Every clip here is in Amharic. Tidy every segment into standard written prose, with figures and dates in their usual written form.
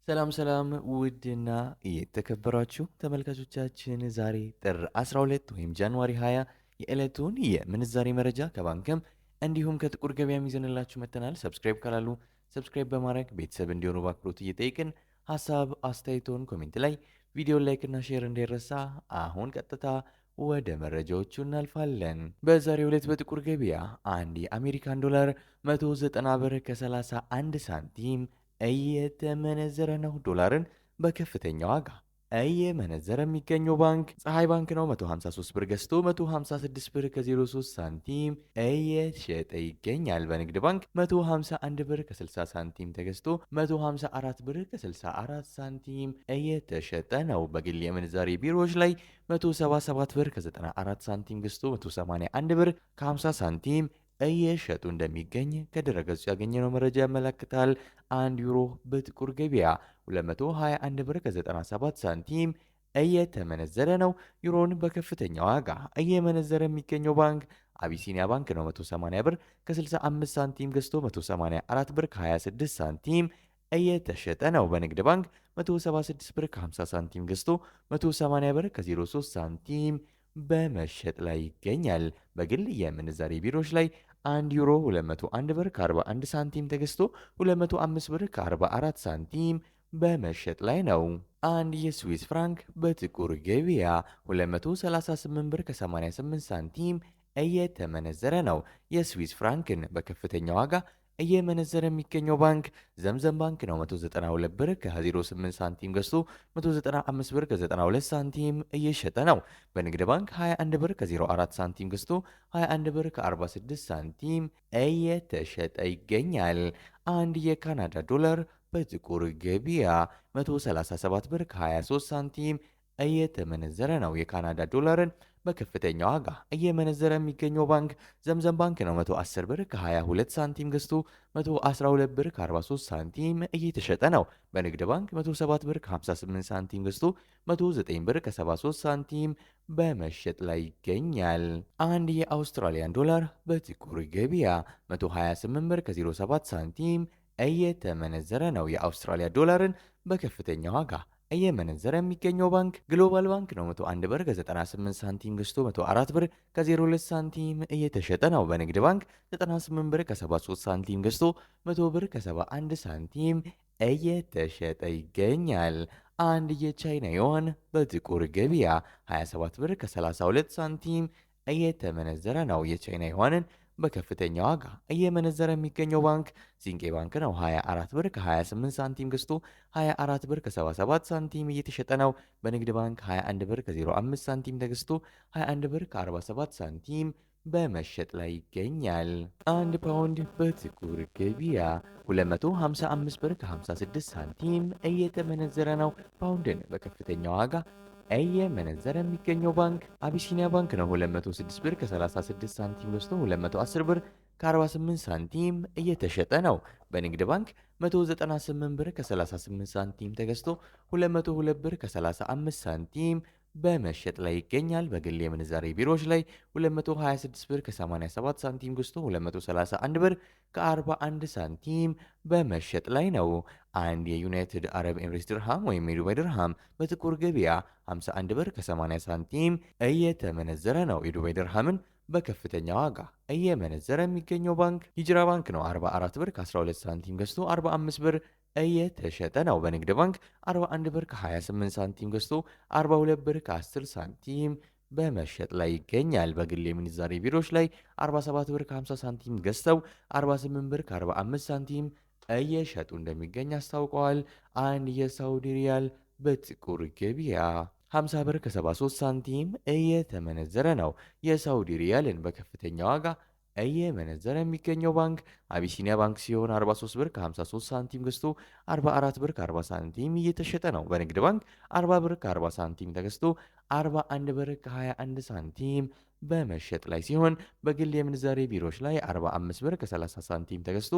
ሰላም ሰላም ውድና የተከበራችሁ ተመልካቾቻችን ዛሬ ጥር 12 ወይም ጃንዋሪ 20 የዕለቱን የምንዛሬ መረጃ ከባንክም እንዲሁም ከጥቁር ገበያም ይዘንላችሁ መጥተናል። ሰብስክራይብ ካላሉ ሰብስክራይብ በማድረግ ቤተሰብ እንዲሆኑ በአክብሮት እየጠየቅን ሀሳብ አስተያየቶን ኮሜንት ላይ ቪዲዮ ላይክና ሼር እንዳይረሳ። አሁን ቀጥታ ወደ መረጃዎቹ እናልፋለን። በዛሬው ዕለት በጥቁር ገበያ አንድ የአሜሪካን ዶላር 190 ብር ከ31 ሳንቲም እየተመነዘረ ነው። ዶላርን በከፍተኛ ዋጋ እየመነዘረ የሚገኘው ባንክ ፀሐይ ባንክ ነው። 153 ብር ገዝቶ 156 ብር ከ03 ሳንቲም እየሸጠ ይገኛል። በንግድ ባንክ 151 ብር ከ60 ሳንቲም ተገዝቶ 154 ብር ከ64 ሳንቲም እየተሸጠ ነው። በግል የምንዛሬ ቢሮዎች ላይ 177 ብር ከ94 ሳንቲም ገዝቶ 181 ብር ከ50 ሳንቲም እየሸጡ እንደሚገኝ ከድረገጹ ያገኘነው መረጃ ያመለክታል። አንድ ዩሮ በጥቁር ገበያ 221 ብር ከ97 ሳንቲም እየተመነዘረ ነው። ዩሮን በከፍተኛ ዋጋ እየመነዘረ የሚገኘው ባንክ አቢሲኒያ ባንክ ነው። 180 ብር ከ65 ሳንቲም ገዝቶ 184 ብር ከ26 ሳንቲም እየተሸጠ ነው። በንግድ ባንክ 176 ብር ከ50 ሳንቲም ገዝቶ 180 ብር ከ03 ሳንቲም በመሸጥ ላይ ይገኛል። በግል የምንዛሬ ቢሮዎች ላይ 1 ዩሮ 201 ብር ከ41 ሳንቲም ተገዝቶ 205 ብር ከ44 ሳንቲም በመሸጥ ላይ ነው። አንድ የስዊስ ፍራንክ በጥቁር ገበያ 238 ብር ከ88 ሳንቲም እየተመነዘረ ነው። የስዊስ ፍራንክን በከፍተኛ ዋጋ እየመነዘረ የሚገኘው ባንክ ዘምዘም ባንክ ነው። 192 ብር ከ08 ሳንቲም ገዝቶ 195 ብር ከ92 ሳንቲም እየሸጠ ነው። በንግድ ባንክ 21 ብር ከ04 ሳንቲም ገዝቶ 21 ብር ከ46 ሳንቲም እየተሸጠ ይገኛል። አንድ የካናዳ ዶላር በጥቁር ገበያ 137 ብር ከ23 ሳንቲም እየተመነዘረ ነው። የካናዳ ዶላርን በከፍተኛ ዋጋ እየመነዘረ የሚገኘው ባንክ ዘምዘም ባንክ ነው። 110 ብር ከ22 ሳንቲም ገዝቶ 112 ብር ከ43 ሳንቲም እየተሸጠ ነው። በንግድ ባንክ 107 ብር ከ58 ሳንቲም ገዝቶ 109 ብር ከ73 ሳንቲም በመሸጥ ላይ ይገኛል። አንድ የአውስትራሊያን ዶላር በጥቁር ገበያ 128 ብር ከ07 ሳንቲም እየተመነዘረ ነው። የአውስትራሊያ ዶላርን በከፍተኛ ዋጋ እየመነዘረ የሚገኘው ባንክ ግሎባል ባንክ ነው። 101 ብር ከ98 ሳንቲም ገዝቶ 104 ብር ከ02 ሳንቲም እየተሸጠ ነው። በንግድ ባንክ 98 ብር ከ73 ሳንቲም ገዝቶ 100 ብር ከ71 ሳንቲም እየተሸጠ ይገኛል። አንድ የቻይና ዩዋን በጥቁር ገበያ 27 ብር ከ32 ሳንቲም እየተመነዘረ ነው። የቻይና ዩዋንን በከፍተኛ ዋጋ እየመነዘረ የሚገኘው ባንክ ሲንቄ ባንክ ነው። 24 ብር ከ28 ሳንቲም ገዝቶ 24 ብር ከ77 ሳንቲም እየተሸጠ ነው። በንግድ ባንክ 21 ብር ከ05 ሳንቲም ተገዝቶ 21 ብር ከ47 ሳንቲም በመሸጥ ላይ ይገኛል። አንድ ፓውንድ በጥቁር ገበያ 255 ብር ከ56 ሳንቲም እየተመነዘረ ነው። ፓውንድን በከፍተኛ ዋጋ እየመነዘረ የሚገኘው ባንክ አቢሲኒያ ባንክ ነው። 206 ብር ከ36 ሳንቲም ገዝቶ 210 ብር ከ48 ሳንቲም እየተሸጠ ነው። በንግድ ባንክ 198 ብር ከ38 ሳንቲም ተገዝቶ 202 ብር ከ35 ሳንቲም በመሸጥ ላይ ይገኛል። በግል የምንዛሬ ቢሮዎች ላይ 226 ብር ከ87 ሳንቲም ገዝቶ 231 ብር ከ41 ሳንቲም በመሸጥ ላይ ነው። አንድ የዩናይትድ አረብ ኤምሬትስ ድርሃም ወይም የዱባይ ድርሃም በጥቁር ገበያ 51 ብር ከ80 ሳንቲም እየተመነዘረ ነው። የዱባይ ድርሃምን በከፍተኛ ዋጋ እየመነዘረ የሚገኘው ባንክ ሂጅራ ባንክ ነው። 44 ብር ከ12 ሳንቲም ገዝቶ 45 ብር እየተሸጠ ነው። በንግድ ባንክ 41 ብር ከ28 ሳንቲም ገዝቶ 42 ብር ከ10 ሳንቲም በመሸጥ ላይ ይገኛል። በግል የምንዛሬ ቢሮዎች ላይ 47 ብር ከ50 ሳንቲም ገዝተው 48 ብር ከ45 ሳንቲም እየሸጡ እንደሚገኝ አስታውቀዋል። አንድ የሳውዲ ሪያል በጥቁር ገበያ 50 ብር ከ73 ሳንቲም እየተመነዘረ ነው። የሳውዲ ሪያልን በከፍተኛ ዋጋ እየመነዘረ የሚገኘው ባንክ አቢሲኒያ ባንክ ሲሆን 43 ብር ከ53 ሳንቲም ገዝቶ 44 ብር ከ40 ሳንቲም እየተሸጠ ነው። በንግድ ባንክ 40 ብር ከ40 ሳንቲም ተገዝቶ 41 ብር ከ21 ሳንቲም በመሸጥ ላይ ሲሆን በግል የምንዛሬ ቢሮዎች ላይ 45 ብር ከ30 ሳንቲም ተገዝቶ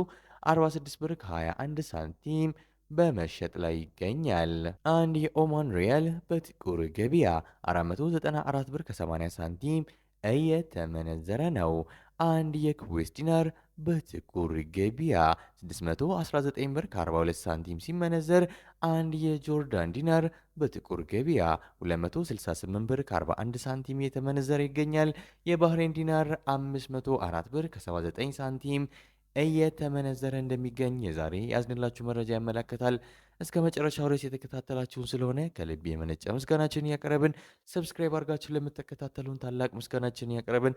46 ብር ከ21 ሳንቲም በመሸጥ ላይ ይገኛል። አንድ የኦማን ሪያል በጥቁር ገበያ 494 ብር ከ80 ሳንቲም እየተመነዘረ ነው። አንድ የኩዌስ ዲናር በጥቁር ገበያ 619 ብር ከ42 ሳንቲም ሲመነዘር አንድ የጆርዳን ዲናር በጥቁር ገበያ 268 ብር ከ41 ሳንቲም እየተመነዘረ ይገኛል። የባህሬን ዲናር 504 ብር ከ79 ሳንቲም እየተመነዘረ እንደሚገኝ የዛሬ ያዝንላችሁ መረጃ ያመለክታል። እስከ መጨረሻው ድረስ የተከታተላችሁን ስለሆነ ከልብ የመነጨ ምስጋናችን እያቀረብን ሰብስክራይብ አድርጋችሁ ለምትከታተሉን ታላቅ ምስጋናችን እያቀረብን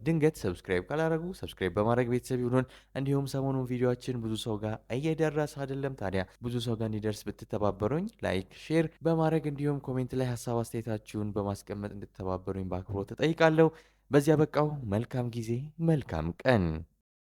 ድንገት ሰብስክራይብ ካላረጉ ሰብስክራይብ በማድረግ ቤተሰብ ይሁኑን። እንዲሁም ሰሞኑን ቪዲዮችን ብዙ ሰው ጋር እየደረሰ አይደለም። ታዲያ ብዙ ሰው ጋር እንዲደርስ ብትተባበሩኝ ላይክ፣ ሼር በማድረግ እንዲሁም ኮሜንት ላይ ሀሳብ አስተያየታችሁን በማስቀመጥ እንድትተባበሩኝ በአክብሮት እጠይቃለሁ። በዚያ በቃው። መልካም ጊዜ፣ መልካም ቀን